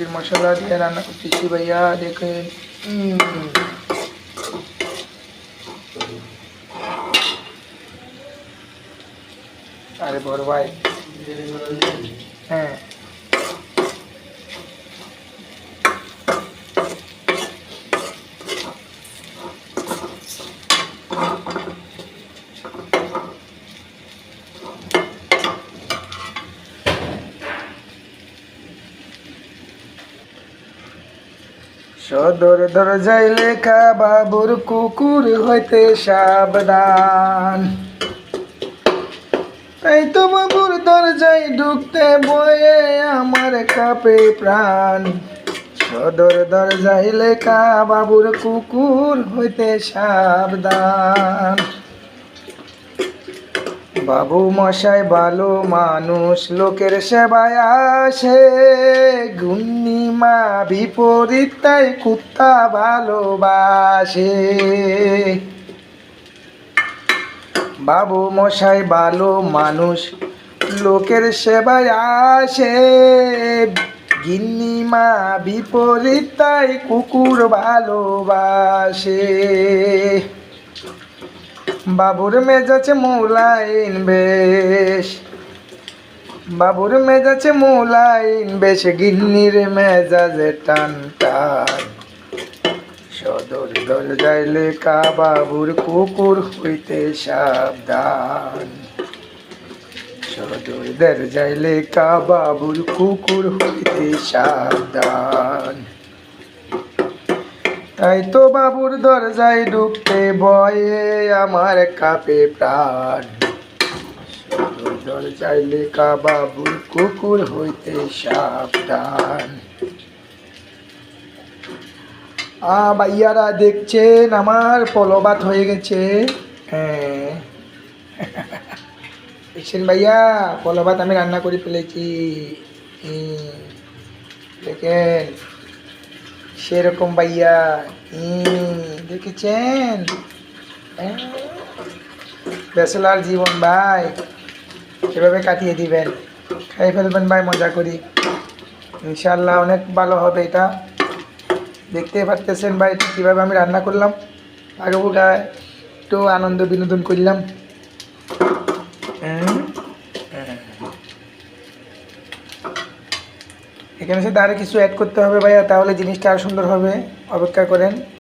মুরগির মশলা দিয়ে রান্না করতেছি ভাইয়া, দেখেন। আরে বড় ভাই, হ্যাঁ সদর দরজায় লেখা বাবুর কুকুর হইতে সাবধান। এই তো বাবুর দরজায় ঢুকতে বয়ে আমার কাঁপে প্রাণ। সদর দরজায় লেখা বাবুর কুকুর হইতে সাবধান। বাবু মশাই ভালো মানুষ, লোকের সেবায় আসে। গুন্নিমা বিপরীত, তাই কুত্তা ভালোবাসে। বাবু মশাই ভালো মানুষ, লোকের সেবায় আসে। গিন্নিমা বিপরীত, তাই কুকুর ভালোবাসে। বাবুর মেজাজে মোলায়েম বেশ, বাবুর মেজাজে মোলায়েম বেশ, গিন্নির মেজাজে টান টান। সদর দরজায় লেখা বাবুর কুকুর হইতে সাবধান। সদর দরজায় লেখা বাবুর কুকুর হইতে সাবধান। তাই তো বাবুর দরজায় ঢুকতে ভয়ে আমার কাঁপে প্রাণ। সদর দরজায় লেখা বাবুর কুকুর হইতে সাবধান। ভাইয়ারা দেখছেন আমার পলবাত হয়ে গেছে। হ্যাঁ দেখছেন ভাইয়া, পলবাত আমি রান্না করে ফেলেছি। দেখেন সেরকম ভাইয়া, দেখেছেন। ব্যাচেলার জীবন ভাই, এভাবে কাটিয়ে দিবেন, খাই ফেলবেন ভাই, মজা করি। ইনশাল্লাহ অনেক ভালো হবে এটা। দেখতে পারতেছেন ভাই কীভাবে আমি রান্না করলাম। আগে গায়ে একটু আনন্দ বিনোদন করলাম। এখানে সাথে আরও কিছু অ্যাড করতে হবে ভাইয়া, তাহলে জিনিসটা আরও সুন্দর হবে। অপেক্ষা করেন।